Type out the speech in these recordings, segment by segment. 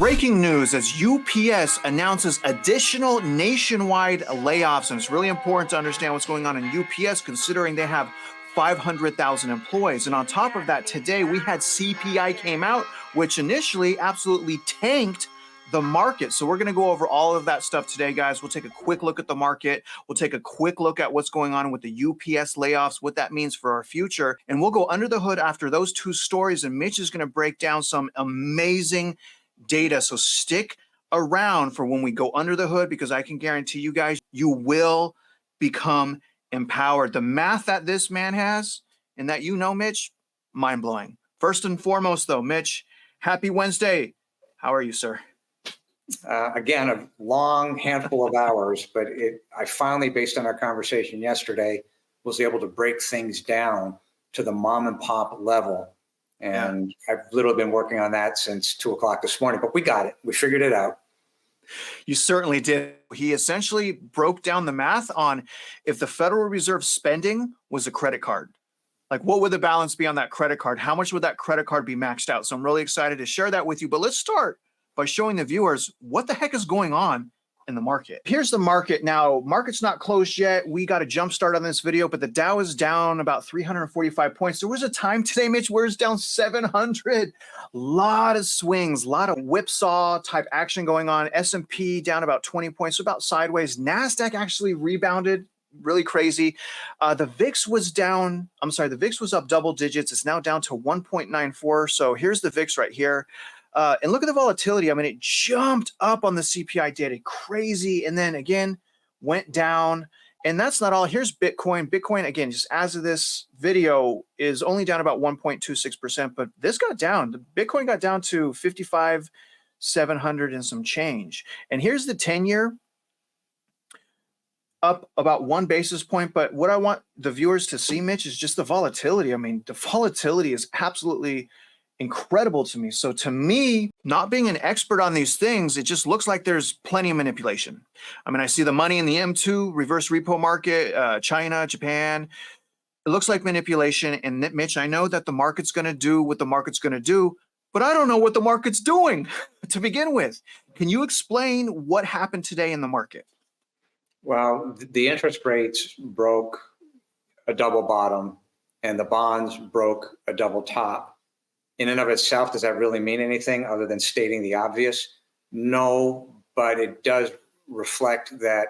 Breaking news as UPS announces additional nationwide layoffs. And it's really important to understand what's going on in UPS considering they have 500,000 employees. And on top of that, today we had CPI came out, which initially absolutely tanked the market. So we're going to go over all of that stuff today, guys. We'll take a quick look at the market. We'll take a quick look at what's going on with the UPS layoffs, what that means for our future. And we'll go under the hood after those two stories. And Mitch is going to break down some amazing data. So stick around for when we go under the hood, because I can guarantee you guys, you will become empowered. The math that this man has and that Mitch, mind blowing. First and foremost though, Mitch, happy Wednesday. How are you, sir? Again, a long handful of hours, but I finally, based on our conversation yesterday, was able to break things down to the mom and pop level. And I've literally been working on that since 2 o'clock this morning, but we got it. We figured it out. You certainly did. He essentially broke down the math on if the Federal Reserve spending was a credit card. Like, what would the balance be on that credit card? How much would that credit card be maxed out? So I'm really excited to share that with you. But let's start by showing the viewers what the heck is going on in the market. Here's the market. Now, market's not closed yet. We got a jump start on this video, but the Dow is down about 345 points. There was a time today, Mitch, where it's down 700. A lot of swings, a lot of whipsaw type action going on. S&P down about 20 points, so about sideways. NASDAQ actually rebounded really crazy. The VIX was down. The VIX was up double digits. It's now down to 1.94. So here's the VIX right here. And look at the volatility. I mean, it jumped up on the CPI data, crazy, and then again went down. And that's not all. Here's Bitcoin. Bitcoin, again, just as of this video, is only down about 1.26%, but this got down. The Bitcoin got down to 55,700 and some change. And here's the 10-year, up about 1 basis point. But what I want the viewers to see, Mitch, is just the volatility. I mean, the volatility is absolutely incredible to me. So to me, not being an expert on these things, it just looks like there's plenty of manipulation. I mean, I see the money in the M2 reverse repo market, China, Japan. It looks like manipulation. And Mitch, I know that the market's going to do what the market's going to do, but I don't know what the market's doing to begin with. Can you explain what happened today in the market? Well, the interest rates broke a double bottom and the bonds broke a double top. In and of itself, does that really mean anything other than stating the obvious? No, but it does reflect that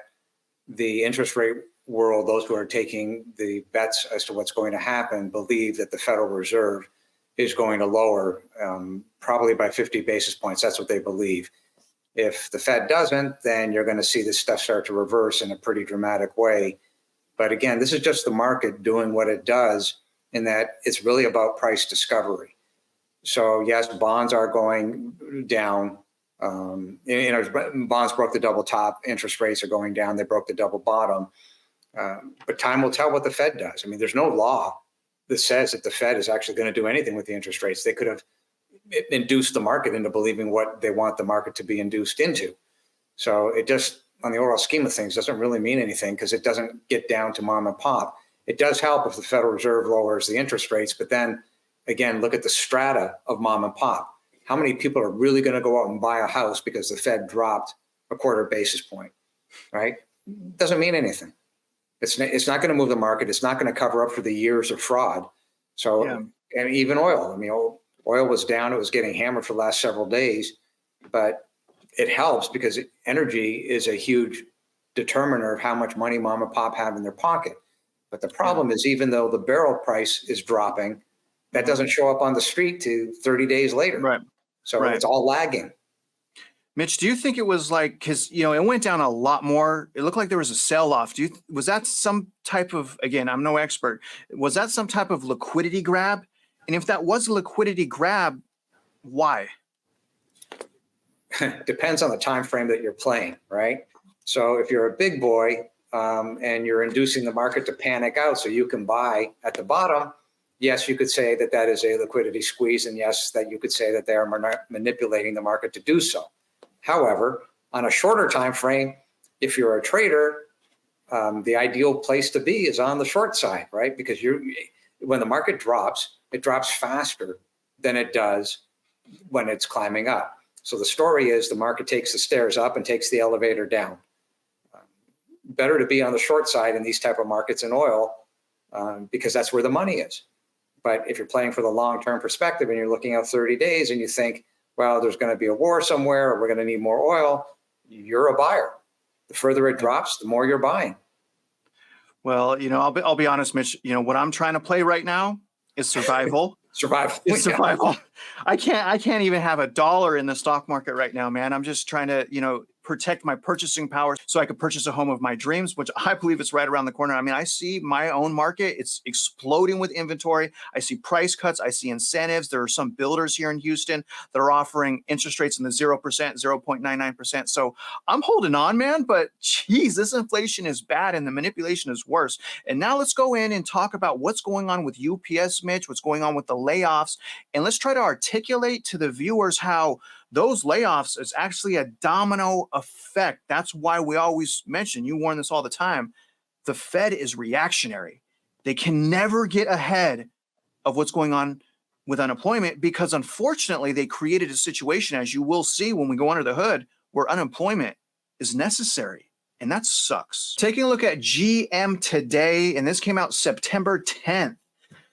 the interest rate world, those who are taking the bets as to what's going to happen, believe that the Federal Reserve is going to lower probably by 50 basis points. That's what they believe. If the Fed doesn't, then you're going to see this stuff start to reverse in a pretty dramatic way. But again, this is just the market doing what it does, in that it's really about price discovery. So yes, bonds are going down. Bonds broke the double top. Interest rates are going down. They broke the double bottom. But time will tell what the Fed does. I mean, there's no law that says that the Fed is actually going to do anything with the interest rates. They could have induced the market into believing what they want the market to be induced into. So it just, on the overall scheme of things, doesn't really mean anything, because it doesn't get down to mom and pop. It does help if the Federal Reserve lowers the interest rates, but then again, look at the strata of mom and pop. How many people are really going to go out and buy a house because the Fed dropped a quarter basis point, right? Doesn't mean anything. It's not going to move the market. It's not going to cover up for the years of fraud. So, and even oil. I mean, oil was down. It was getting hammered for the last several days, but it helps because energy is a huge determiner of how much money mom and pop have in their pocket. But the problem is, even though the barrel price is dropping, that doesn't show up on the street to 30 days later. Right. So it's all lagging. Mitch, do you think it was like, because, it went down a lot more. It looked like there was a sell-off. Was that some type of, again, I'm no expert, was that some type of liquidity grab? And if that was a liquidity grab, why? Depends on the time frame that you're playing, right? So if you're a big boy and you're inducing the market to panic out so you can buy at the bottom, yes, you could say that that is a liquidity squeeze, and yes, that you could say that they are manipulating the market to do so. However, on a shorter time frame, if you're a trader, the ideal place to be is on the short side, right? Because when the market drops, it drops faster than it does when it's climbing up. So the story is the market takes the stairs up and takes the elevator down. Better to be on the short side in these type of markets in oil because that's where the money is. But if you're playing for the long-term perspective and you're looking out 30 days and you think, well, there's going to be a war somewhere or we're going to need more oil, you're a buyer. The further it drops, the more you're buying. Well, I'll be honest, Mitch, what I'm trying to play right now is survival. Survival. It's survival. I can't even have $1 in the stock market right now, man. I'm just trying to, protect my purchasing power so I could purchase a home of my dreams, which I believe is right around the corner. I mean, I see my own market. It's exploding with inventory. I see price cuts. I see incentives. There are some builders here in Houston that are offering interest rates in the 0%, 0.99%. So I'm holding on, man, but geez, this inflation is bad and the manipulation is worse. And now let's go in and talk about what's going on with UPS, Mitch, what's going on with the layoffs. And let's try to articulate to the viewers how those layoffs is actually a domino effect. That's why we always mention, you warn this all the time, the Fed is reactionary. They can never get ahead of what's going on with unemployment because unfortunately they created a situation, as you will see when we go under the hood, where unemployment is necessary. And that sucks. Taking a look at GM today, and this came out September 10th.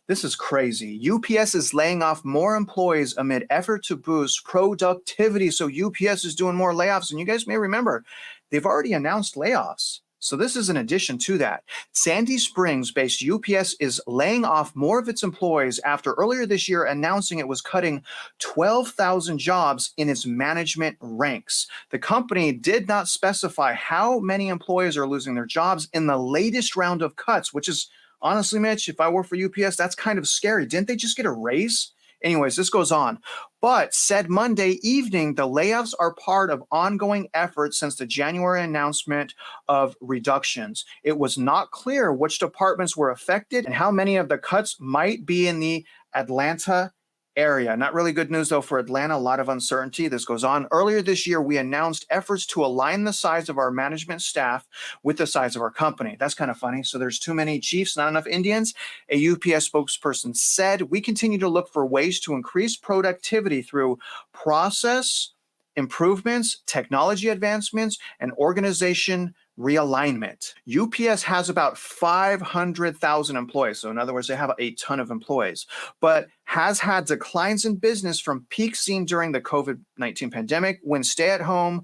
This is crazy. UPS is laying off more employees amid effort to boost productivity. So UPS is doing more layoffs. And you guys may remember, they've already announced layoffs. So this is an addition to that. Sandy Springs-based UPS is laying off more of its employees after earlier this year announcing it was cutting 12,000 jobs in its management ranks. The company did not specify how many employees are losing their jobs in the latest round of cuts, which is honestly, Mitch, if I work for UPS, that's kind of scary. Didn't they just get a raise? Anyways, this goes on. But said Monday evening, the layoffs are part of ongoing efforts since the January announcement of reductions. It was not clear which departments were affected and how many of the cuts might be in the Atlanta area. Not really good news, though, for Atlanta. A lot of uncertainty. This goes on. Earlier this year, we announced efforts to align the size of our management staff with the size of our company. That's kind of funny. So there's too many chiefs, not enough Indians. A UPS spokesperson said, we continue to look for ways to increase productivity through process improvements, technology advancements, and organization realignment. UPS has about 500,000 employees. So in other words, they have a ton of employees, but has had declines in business from peaks seen during the COVID-19 pandemic when stay-at-home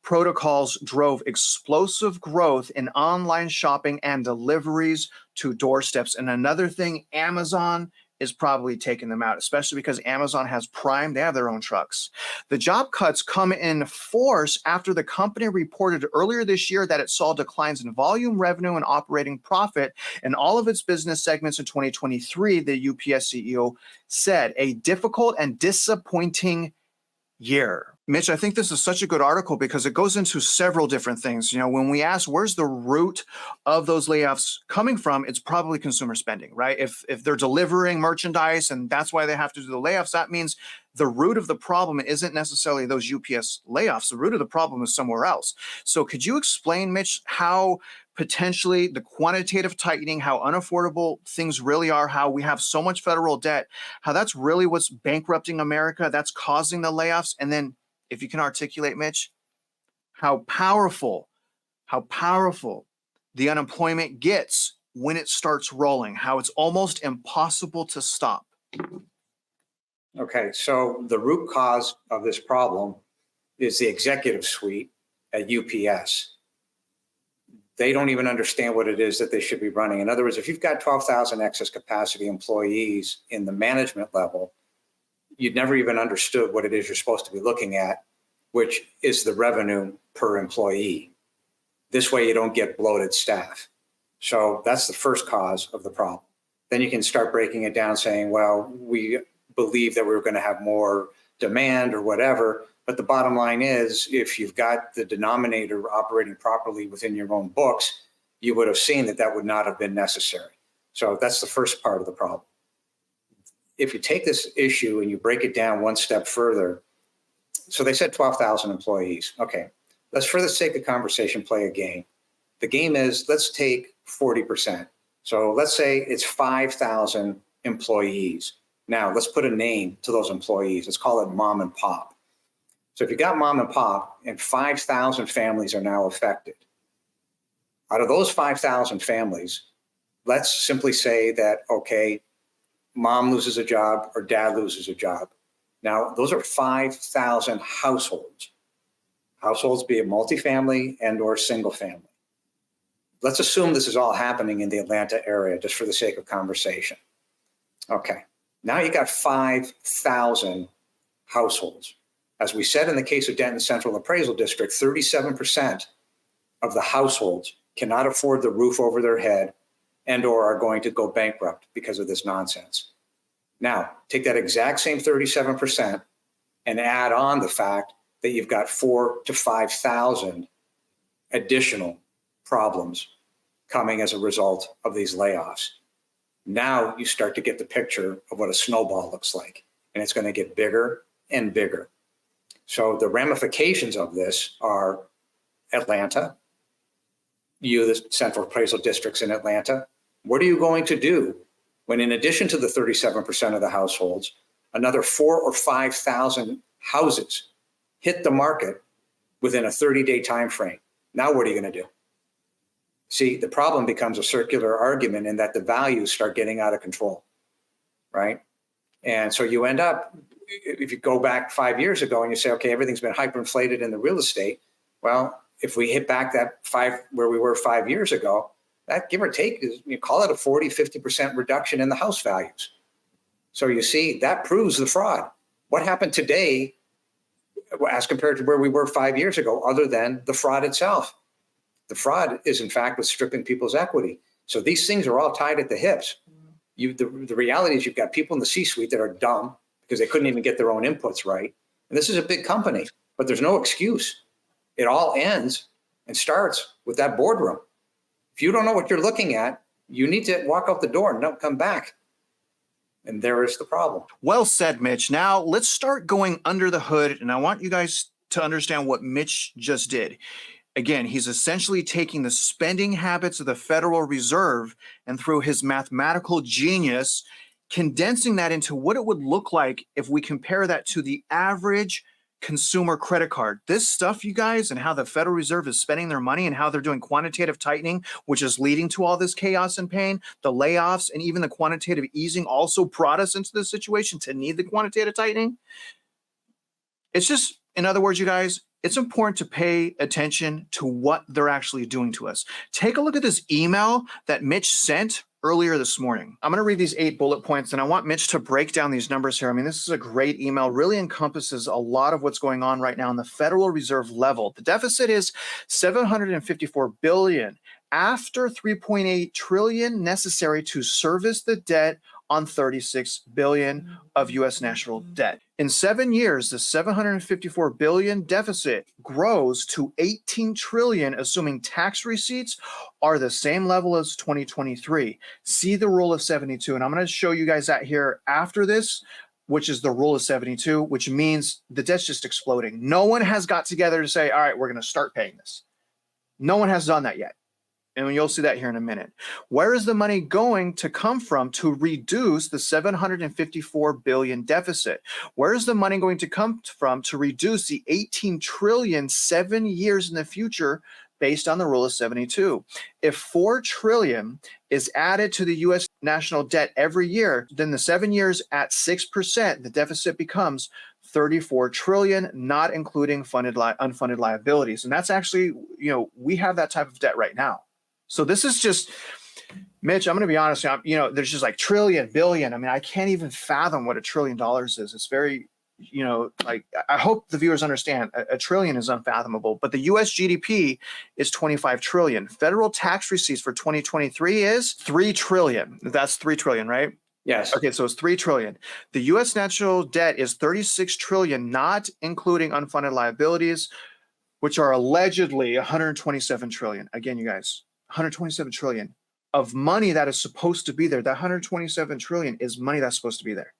protocols drove explosive growth in online shopping and deliveries to doorsteps. And another thing, Amazon is probably taking them out, especially because Amazon has Prime. They have their own trucks. The job cuts come in force after the company reported earlier this year that it saw declines in volume, revenue, and operating profit in all of its business segments in 2023, the UPS CEO said. A difficult and disappointing year. Mitch, I think this is such a good article because it goes into several different things. When we ask where's the root of those layoffs coming from, it's probably consumer spending, right? If they're delivering merchandise and that's why they have to do the layoffs, that means the root of the problem isn't necessarily those UPS layoffs. The root of the problem is somewhere else. So could you explain, Mitch, how potentially the quantitative tightening, how unaffordable things really are, how we have so much federal debt, how that's really what's bankrupting America, that's causing the layoffs? And then if you can articulate, Mitch, how powerful the unemployment gets when it starts rolling, how it's almost impossible to stop. Okay, so the root cause of this problem is the executive suite at UPS. They don't even understand what it is that they should be running. In other words, if you've got 12,000 excess capacity employees in the management level, you'd never even understood what it is you're supposed to be looking at, which is the revenue per employee. This way you don't get bloated staff. So that's the first cause of the problem. Then you can start breaking it down saying, well, we believe that we're going to have more demand or whatever. But the bottom line is, if you've got the denominator operating properly within your own books, you would have seen that that would not have been necessary. So that's the first part of the problem. If you take this issue and you break it down one step further, so they said 12,000 employees. Okay, let's, for the sake of conversation, play a game. The game is, let's take 40%. So let's say it's 5,000 employees. Now let's put a name to those employees. Let's call it mom and pop. So if you got mom and pop and 5,000 families are now affected, out of those 5,000 families, let's simply say that, okay, mom loses a job or dad loses a job. Now, those are 5,000 households. Households be it multifamily and or single family. Let's assume this is all happening in the Atlanta area, just for the sake of conversation. Okay, now you got 5,000 households. As we said in the case of Denton Central Appraisal District, 37% of the households cannot afford the roof over their head and or are going to go bankrupt because of this nonsense. Now, take that exact same 37% and add on the fact that you've got 4,000 to 5,000 additional problems coming as a result of these layoffs. Now you start to get the picture of what a snowball looks like, and it's going to get bigger and bigger. So the ramifications of this are Atlanta, the central appraisal districts in Atlanta. What are you going to do when, in addition to the 37% of the households, another 4,000 or 5,000 houses hit the market within a 30-day time frame? Now what are you going to do? See, the problem becomes a circular argument in that the values start getting out of control, right? And so you end up, if you go back 5 years ago and you say, okay, everything's been hyperinflated in the real estate. Well, if we hit back that where we were 5 years ago, that give or take is, you call it a 40, 50% reduction in the house values. So you see, that proves the fraud. What happened today as compared to where we were 5 years ago, other than the fraud itself? The fraud is, in fact, with stripping people's equity. So these things are all tied at the hips. The reality is you've got people in the C-suite that are dumb because they couldn't even get their own inputs right. And this is a big company, but there's no excuse. It all ends and starts with that boardroom. If you don't know what you're looking at, you need to walk out the door and don't come back. And there is the problem. Well said, Mitch. Now let's start going under the hood, and I want you guys to understand what Mitch just did. Again, he's essentially taking the spending habits of the Federal Reserve and through his mathematical genius, condensing that into what it would look like if we compare that to the average consumer credit card. This stuff, you guys, and how the Federal Reserve is spending their money and how they're doing quantitative tightening, which is leading to all this chaos and pain, the layoffs and even the quantitative easing also brought us into this situation to need the quantitative tightening. It's just, in other words, you guys, it's important to pay attention to what they're actually doing to us. Take a look at this email that Mitch sent earlier this morning. I'm going to read these 8 bullet points, and I want Mitch to break down these numbers here. I mean, this is a great email, really encompasses a lot of what's going on right now on the Federal Reserve level. The deficit is $754 billion after $3.8 trillion necessary to service the debt on $36 billion of U.S. national debt. In 7 years, the $754 billion deficit grows to $18 trillion, assuming tax receipts are the same level as 2023. See the rule of 72, and I'm going to show you guys that here after this, which is the rule of 72, which means the debt's just exploding. No one has got together to say, all right, we're going to start paying this. No one has done that yet. And you'll see that here in a minute. Where is the money going to come from to reduce the $754 billion deficit? Where is the money going to come from to reduce the $18 trillion 7 years in the future based on the rule of 72? If $4 trillion is added to the U.S. national debt every year, then the 7 years at 6%, the deficit becomes $34 trillion, not including unfunded liabilities. And that's actually, we have that type of debt right now. So this is just, Mitch, I'm going to be honest, there's just like trillion, billion. I mean, I can't even fathom what $1 trillion is. It's very, I hope the viewers understand a trillion is unfathomable, but the US GDP is 25 trillion. Federal tax receipts for 2023 is 3 trillion. That's 3 trillion, right? Yes. Okay, so it's 3 trillion. The US national debt is 36 trillion, not including unfunded liabilities, which are allegedly 127 trillion. Again, you guys, 127 trillion of money that is supposed to be there. That 127 trillion is money that's supposed to be there,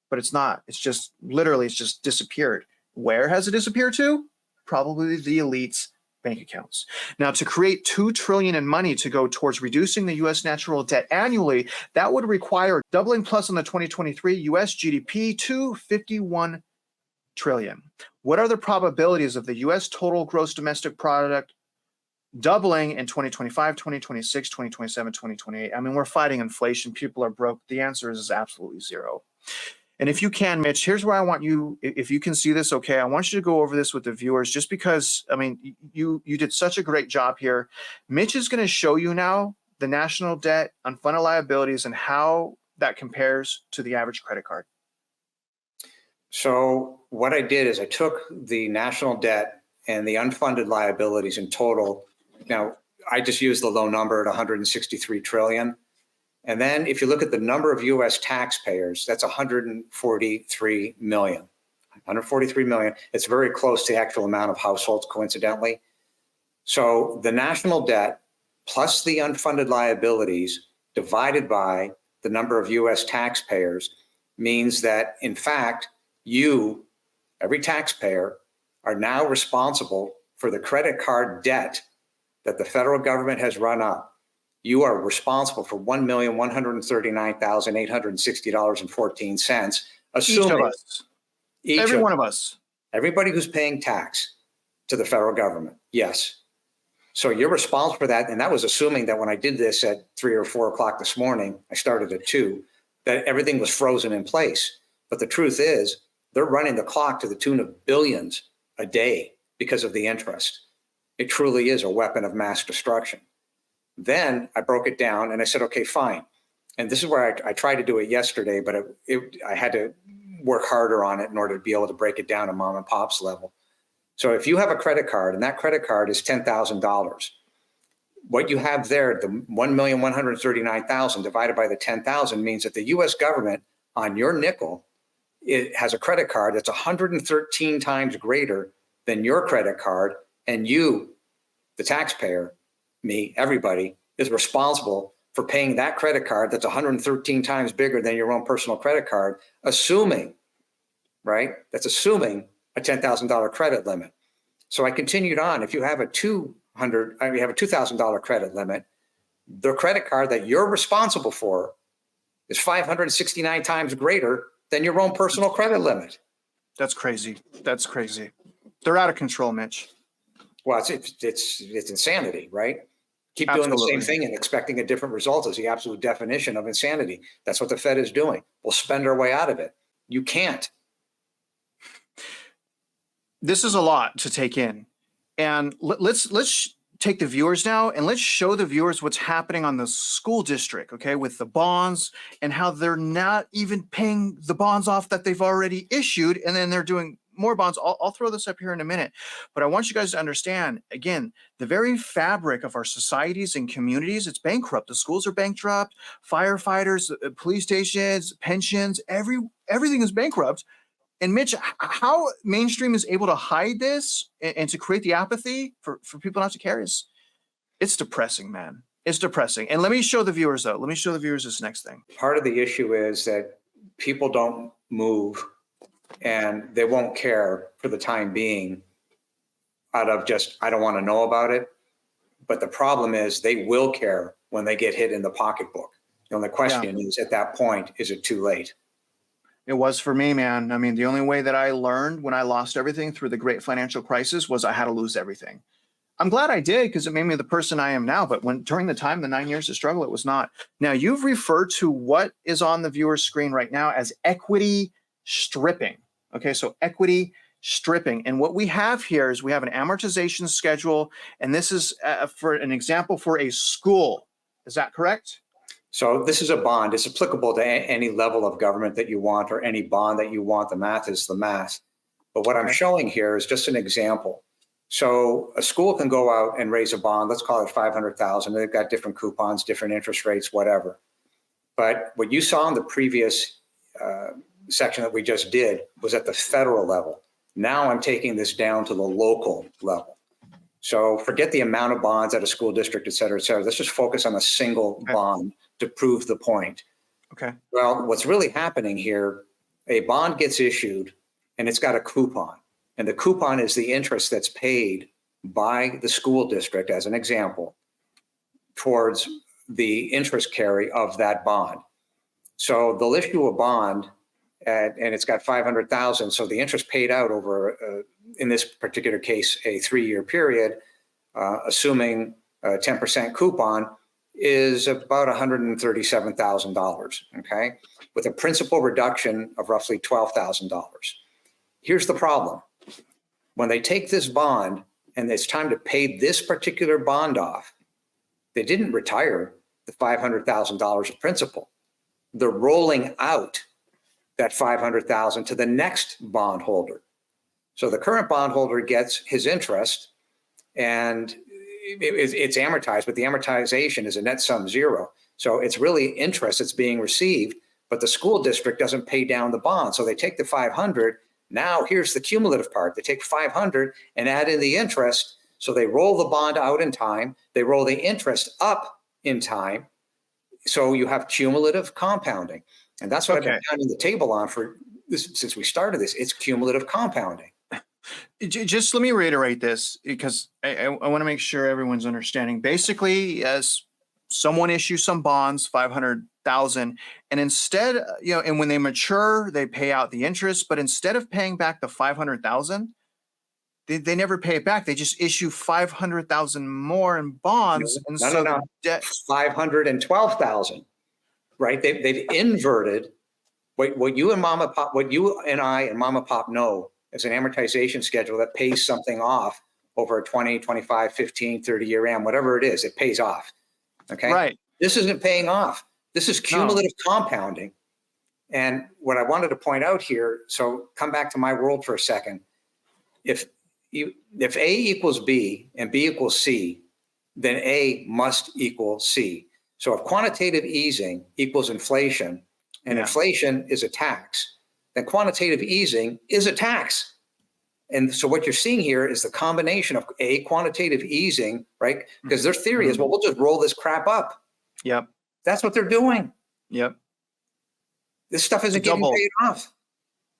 but it's not. It's just literally, it's just disappeared. Where has it disappeared to? Probably the elite's bank accounts. Now, to create 2 trillion in money to go towards reducing the U.S. national debt annually, that would require doubling plus on the 2023 U.S. GDP to 51 trillion. What are the probabilities of the US total gross domestic product doubling in 2025, 2026, 2027, 2028? I mean, we're fighting inflation. People are broke. The answer is absolutely zero. And if you can, Mitch, here's where I want you, if you can see this, okay, I want you to go over this with the viewers, just because, I mean, you did such a great job here. Mitch is going to show you now the national debt, unfunded liabilities, and how that compares to the average credit card. So what I did is I took the national debt and the unfunded liabilities in total. Now, I just used the low number at 163 trillion. And then if you look at the number of US taxpayers, that's 143 million. 143 million. It's very close to the actual amount of households, coincidentally. So the national debt plus the unfunded liabilities divided by the number of US taxpayers means that, in fact, you, every taxpayer, are now responsible for the credit card debt that the federal government has run up. You are responsible for $1,139,860.14, assuming Each of us, every one of us, everybody who's paying tax to the federal government. Yes. So you're responsible for that. And that was assuming that when I did this at 3 or 4 o'clock this morning, I started at 2, that everything was frozen in place. But the truth is, they're running the clock to the tune of billions a day because of the interest. It truly is a weapon of mass destruction. Then I broke it down and I said, okay, fine. And this is where I tried to do it yesterday, but I had to work harder on it in order to be able to break it down to mom and pop's level. So if you have a credit card and that credit card is $10,000, what you have there, the 1,139,000 divided by the 10,000 means that the US government on your nickel, it has a credit card that's 113 times greater than your credit card, and you, the taxpayer, me, everybody, is responsible for paying that credit card that's 113 times bigger than your own personal credit card, assuming, right? That's assuming a $10,000 credit limit. So I continued on. If you have a $2,000 credit limit, the credit card that you're responsible for is 569 times greater than your own personal credit limit. That's crazy. That's crazy. They're out of control, Mitch. Well, it's insanity, right? Keep Absolutely. doing the same thing and expecting a different result is the absolute definition of insanity. That's what the Fed is doing. We'll spend our way out of it. You can't. This is a lot to take in. And let's take the viewers now and let's show the viewers what's happening on the school district, okay, with the bonds and how they're not even paying the bonds off that they've already issued, and then they're doing more bonds. I'll throw this up here in a minute, but I want you guys to understand, again, the very fabric of our societies and communities, it's bankrupt. The schools are bankrupt, firefighters, police stations, pensions, everything is bankrupt. And Mitch, how mainstream is able to hide this and to create the apathy for people not to care is, it's depressing, man. It's depressing. And let me show the viewers though. Let me show the viewers this next thing. Part of the issue is that people don't move and they won't care for the time being out of just, I don't want to know about it. But the problem is they will care when they get hit in the pocketbook. The only question is, at that point, is it too late? It was for me, man. I mean, the only way that I learned when I lost everything through the great financial crisis was I had to lose everything. I'm glad I did because it made me the person I am now. But during the time, the 9 years of struggle, it was not. Now, you've referred to what is on the viewer's screen right now as equity stripping. Okay, so equity stripping. And what we have here is we have an amortization schedule. And this is for an example for a school. Is that correct? So this is a bond. It's applicable to any level of government that you want or any bond that you want. The math is the math. But what I'm showing here is just an example. So a school can go out and raise a bond. Let's call it 500,000. They've got different coupons, different interest rates, whatever. But what you saw in the previous section that we just did was at the federal level. Now I'm taking this down to the local level. So forget the amount of bonds at a school district, et cetera, et cetera. Let's just focus on a single bond to prove the point. Okay. Well, what's really happening here, a bond gets issued and it's got a coupon. And the coupon is the interest that's paid by the school district, as an example, towards the interest carry of that bond. So they'll issue a bond and it's got 500,000. So the interest paid out over, in this particular case, a 3-year period, assuming a 10% coupon, is about $137,000, okay, with a principal reduction of roughly $12,000. Here's the problem. When they take this bond and it's time to pay this particular bond off, they didn't retire the $500,000 of principal. They're rolling out that $500,000 to the next bondholder. So the current bondholder gets his interest, and it's amortized, but the amortization is a net sum zero. So it's really interest that's being received, but the school district doesn't pay down the bond. So they take the 500. Now here's the cumulative part. They take 500 and add in the interest. So they roll the bond out in time. They roll the interest up in time. So you have cumulative compounding. And that's what I've been pounding the table on for this since we started this. It's cumulative compounding. Just let me reiterate this, because I want to make sure everyone's understanding. Basically, as someone issues some bonds, 500,000, and instead, and when they mature, they pay out the interest, but instead of paying back the 500,000, they never pay it back. They just issue 500,000 more in bonds. No. 512,000, right? They've inverted what you and Mama Pop, what you and I and Mama Pop know as an amortization schedule that pays something off over a 20, 25, 15, 30-year am, whatever it is, it pays off. Okay. Right. This isn't paying off. This is cumulative compounding. And what I wanted to point out here, so come back to my world for a second. If A equals B and B equals C, then A must equal C. So if quantitative easing equals inflation, and inflation is a tax, then quantitative easing is a tax. And so what you're seeing here is the combination of quantitative easing, right? Because their theory is, well, we'll just roll this crap up. Yep. That's what they're doing. Yep. This stuff isn't getting paid off.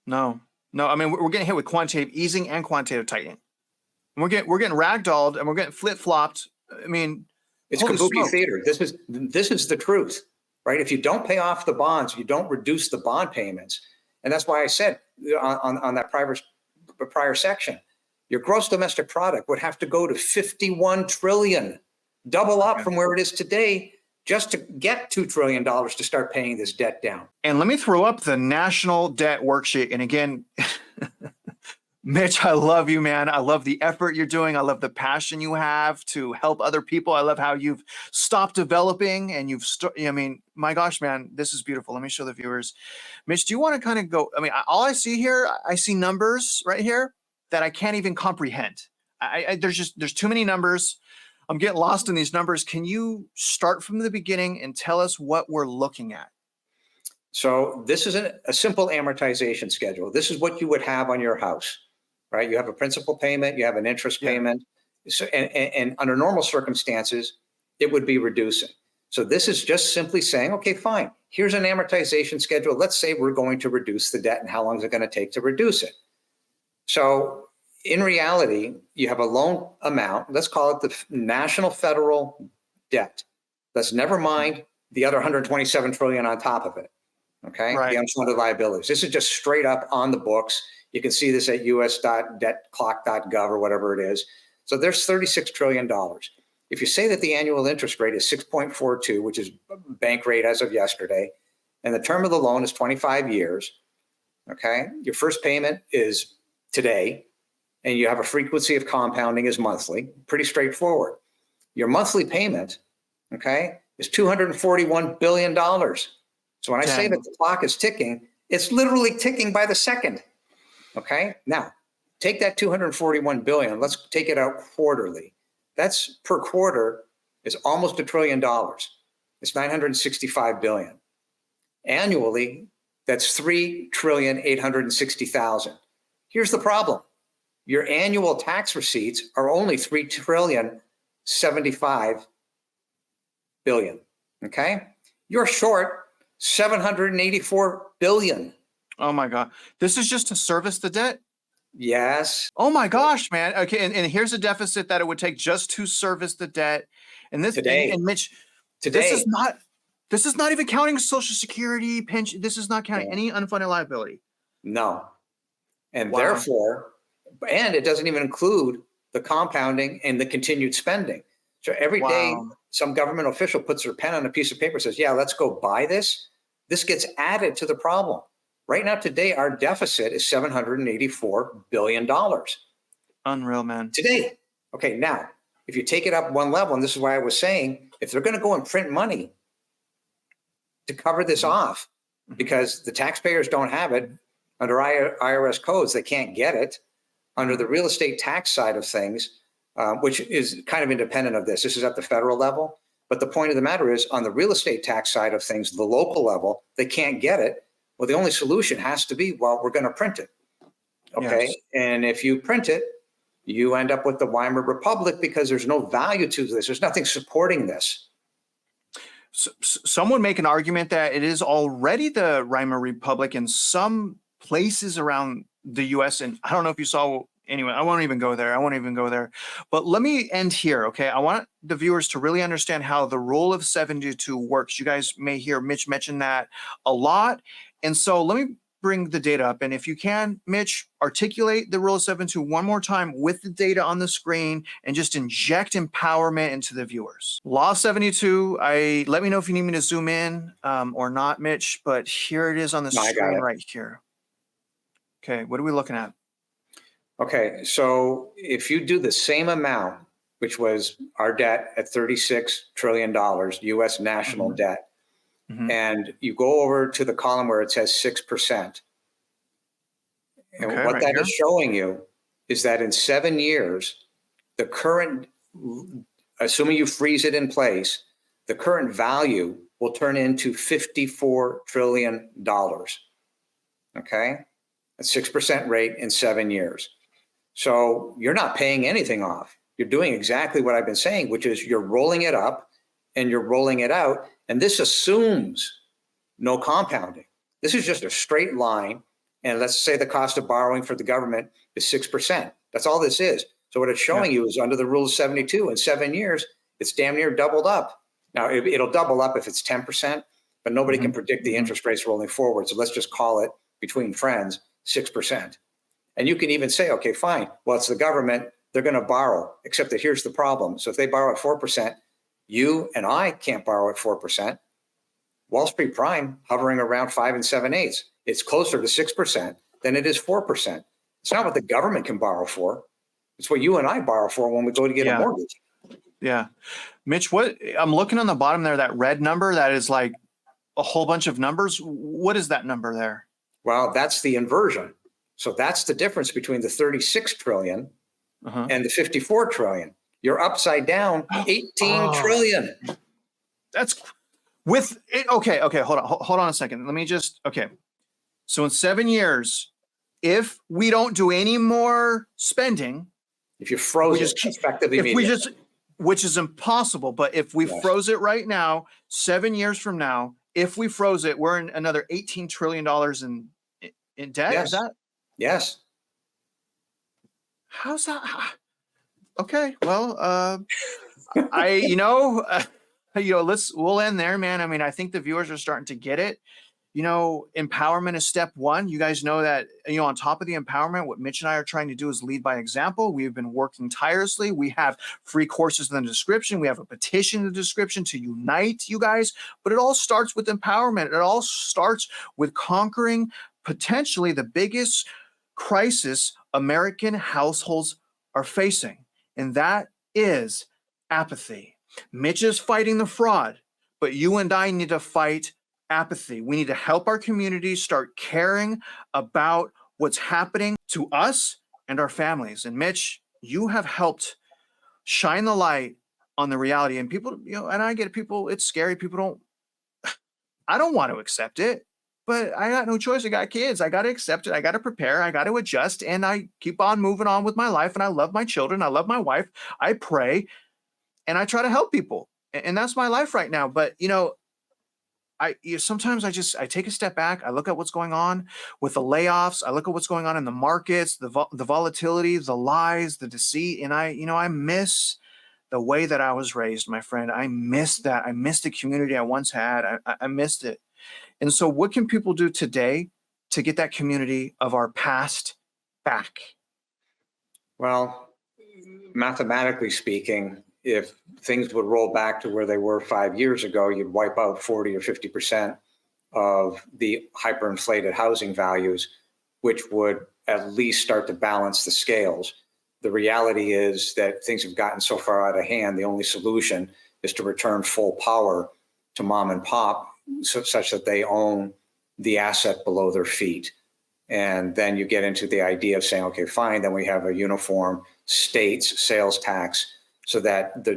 No. I mean, we're getting hit with quantitative easing and quantitative tightening. And we're getting ragdolled, and we're getting flip-flopped. I mean, it's kabuki theater. This is the truth, right? If you don't pay off the bonds, you don't reduce the bond payments. And that's why I said on that prior section, your gross domestic product would have to go to 51 trillion, double up from where it is today, just to get $2 trillion to start paying this debt down. And let me throw up the national debt worksheet. And again, Mitch, I love you, man. I love the effort you're doing. I love the passion you have to help other people. I love how you've stopped developing and I mean, my gosh, man, this is beautiful. Let me show the viewers. Mitch, do you want to kind of go? I mean, all I see here, I see numbers right here that I can't even comprehend. There's too many numbers. I'm getting lost in these numbers. Can you start from the beginning and tell us what we're looking at? So this is a simple amortization schedule. This is what you would have on your house, right? You have a principal payment, you have an interest payment. So, and under normal circumstances, it would be reducing. So this is just simply saying, okay, fine, here's an amortization schedule. Let's say we're going to reduce the debt, and how long is it going to take to reduce it? So in reality, you have a loan amount, let's call it the national federal debt. Let's never mind the other 127 trillion on top of it. Okay, right. The unfunded liabilities. This is just straight up on the books. You can see this at us.debtclock.gov or whatever it is. So there's $36 trillion. If you say that the annual interest rate is 6.42, which is bank rate as of yesterday, and the term of the loan is 25 years, okay, your first payment is today, and you have a frequency of compounding is monthly, pretty straightforward. Your monthly payment, okay, is $241 billion. So when I say that the clock is ticking, it's literally ticking by the second. Okay. Now take that 241 billion. Let's take it out quarterly. That's per quarter is almost $1 trillion. It's 965 billion. Annually, that's 3,860,000,000. Here's the problem. Your annual tax receipts are only 3,075 billion. Okay. You're short 784 billion. Oh my God. This is just to service the debt? Yes. Oh my gosh, man. Okay. And here's a deficit that it would take just to service the debt. And this today, and Mitch, today, this is not This is not even counting Social Security, pension. This is not counting any unfunded liability. No. And Wow. therefore, and it doesn't even include the compounding and the continued spending. So every day, Wow. some government official puts their pen on a piece of paper, says, yeah, let's go buy this. This gets added to the problem. Right now, today, our deficit is $784 billion. Unreal, man. Today. Okay, now, if you take it up one level, and this is why I was saying, if they're going to go and print money to cover this off, because the taxpayers don't have it under IRS codes, they can't get it. Under the real estate tax side of things, which is kind of independent of this. This is at the federal level. But the point of the matter is, on the real estate tax side of things, the local level, they can't get it. Well, the only solution has to be, well, we're going to print it. Okay. Yes. And if you print it, you end up with the Weimar Republic because there's no value to this. There's nothing supporting this. So, some would make an argument that it is already the Weimar Republic in some places around the US. And I don't know if you saw, anyway, I won't even go there. But let me end here, okay? I want the viewers to really understand how the rule of 72 works. You guys may hear Mitch mention that a lot. And so let me bring the data up. And if you can, Mitch, articulate the rule of 72 one more time with the data on the screen and just inject empowerment into the viewers. Law of 72, let me know if you need me to zoom in or not, Mitch, but here it is on the screen right here. Okay, what are we looking at? Okay, so if you do the same amount, which was our debt at $36 trillion, US national debt, and you go over to the column where it says 6%. And what that is showing you is that in 7 years, the current, assuming you freeze it in place, the current value will turn into $54 trillion. Okay? A 6% rate in 7 years. So you're not paying anything off. You're doing exactly what I've been saying, which is you're rolling it up and you're rolling it out. And this assumes no compounding. This is just a straight line. And let's say the cost of borrowing for the government is 6%. That's all this is. So what it's showing you is under the rule of 72, in 7 years, it's damn near doubled up. Now, it'll double up if it's 10%, but nobody can predict the interest rates rolling forward. So let's just call it, between friends, 6%. And you can even say, okay, fine. Well, it's the government. They're going to borrow, except that here's the problem. So if they borrow at 4%, you and I can't borrow at 4%. Wall Street Prime hovering around 5 7/8. It's closer to 6% than it is 4%. It's not what the government can borrow for. It's what you and I borrow for when we go to get a mortgage. Yeah. Mitch, what I'm looking on the bottom there, that red number, that is like a whole bunch of numbers. What is that number there? Well, that's the inversion. So that's the difference between the 36 trillion and the 54 trillion. You're upside down 18 trillion. That's with it. Okay. Hold on a second. Let me just, okay. So in 7 years, if we don't do any more spending, if you froze it effectively, which is impossible, but if we froze it right now, 7 years from now, if we froze it, we're in another $18 trillion in debt. Yes. Is that? Yes. How's that? Okay. Well, we'll end there, man. I mean, I think the viewers are starting to get it. Empowerment is step one. You guys know that, on top of the empowerment, what Mitch and I are trying to do is lead by example. We've been working tirelessly. We have free courses in the description. We have a petition in the description to unite you guys, but it all starts with empowerment. It all starts with conquering potentially the biggest crisis American households are facing, and that is apathy. Mitch is fighting the fraud, but you and I need to fight apathy. We need to help our community start caring about what's happening to us and our families. And Mitch, you have helped shine the light on the reality. And people, and I get it, people, it's scary. I don't want to accept it, but I got no choice. I got kids. I got to accept it. I got to prepare. I got to adjust. And I keep on moving on with my life. And I love my children. I love my wife. I pray and I try to help people. And that's my life right now. But, sometimes I take a step back. I look at what's going on with the layoffs. I look at what's going on in the markets, the volatility, the lies, the deceit. And I miss the way that I was raised, my friend. I missed that. I missed the community I once had. I missed it. And so what can people do today to get that community of our past back? Well, mathematically speaking, if things would roll back to where they were 5 years ago, you'd wipe out 40 or 50% of the hyperinflated housing values, which would at least start to balance the scales. The reality is that things have gotten so far out of hand, the only solution is to return full power to mom and pop such that they own the asset below their feet. And then you get into the idea of saying, okay, fine, then we have a uniform state's sales tax so that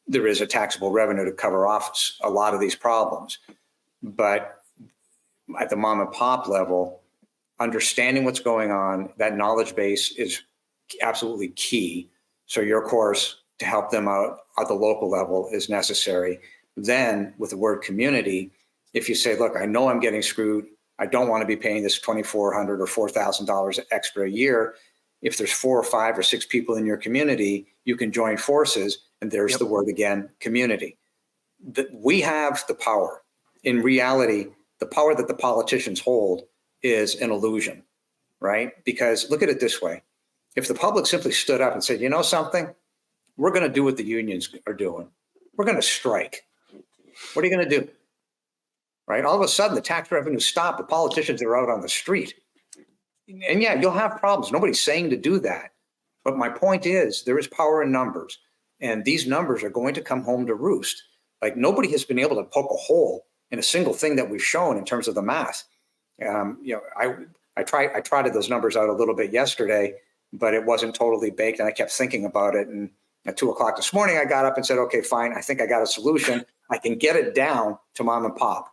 there is a taxable revenue to cover off a lot of these problems. But at the mom and pop level, understanding what's going on, that knowledge base is absolutely key. So your course to help them out at the local level is necessary. Then with the word community, if you say, look, I know I'm getting screwed, I don't want to be paying this $2,400 or $4,000 extra a year. If there's 4 or 5 or 6 people in your community, you can join forces. And there's the word again, community. We have the power. In reality, the power that the politicians hold is an illusion, right? Because look at it this way. If the public simply stood up and said, you know something, we're going to do what the unions are doing. We're going to strike. What are you going to do? Right? All of a sudden, the tax revenues stop. The politicians are out on the street. And yeah, you'll have problems. Nobody's saying to do that. But my point is, there is power in numbers. And these numbers are going to come home to roost. Like nobody has been able to poke a hole in a single thing that we've shown in terms of the math. I trotted those numbers out a little bit yesterday, but it wasn't totally baked. And I kept thinking about it. And at 2 o'clock this morning, I got up and said, okay, fine. I think I got a solution. I can get it down to mom and pop.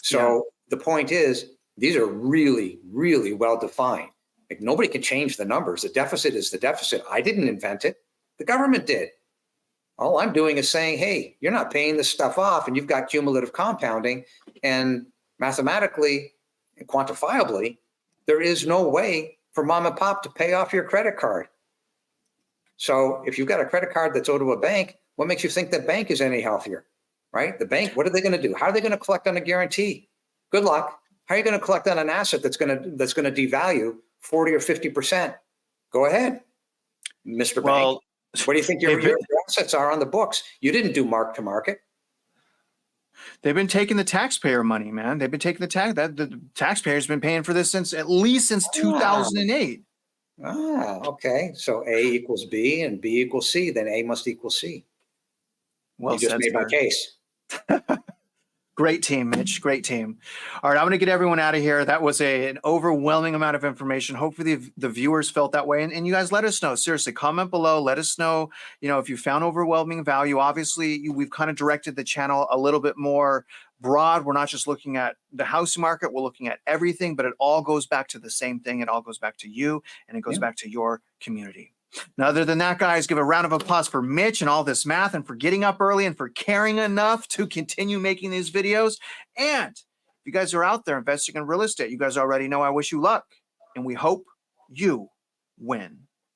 So the point is, these are really, really well defined. Like nobody can change the numbers. The deficit is the deficit. I didn't invent it. The government did. All I'm doing is saying, hey, you're not paying this stuff off and you've got cumulative compounding. And mathematically and quantifiably, there is no way for mom and pop to pay off your credit card. So if you've got a credit card that's owed to a bank, what makes you think that bank is any healthier, right? The bank, what are they going to do? How are they going to collect on a guarantee? Good luck. How are you going to collect on an asset that's going to devalue 40 or 50%? Go ahead, Mr. Well, Bank. What do you think your assets are on the books? You didn't do mark to market. They've been taking the taxpayer money, man. They've been taking the taxpayers been paying for this since 2008. Okay. So A equals B and B equals C, then A must equal C. Well, you just made my case. Great team, Mitch. Great team. All right, I'm going to get everyone out of here. That was an overwhelming amount of information. Hopefully the viewers felt that way. And you guys let us know. Seriously, comment below. Let us know, if you found overwhelming value. Obviously, we've kind of directed the channel a little bit more broad. We're not just looking at the housing market. We're looking at everything, but it all goes back to the same thing. It all goes back to you, and it goes back to your community. Now, other than that, guys, give a round of applause for Mitch and all this math and for getting up early and for caring enough to continue making these videos. And if you guys are out there investing in real estate, you guys already know I wish you luck, and we hope you win.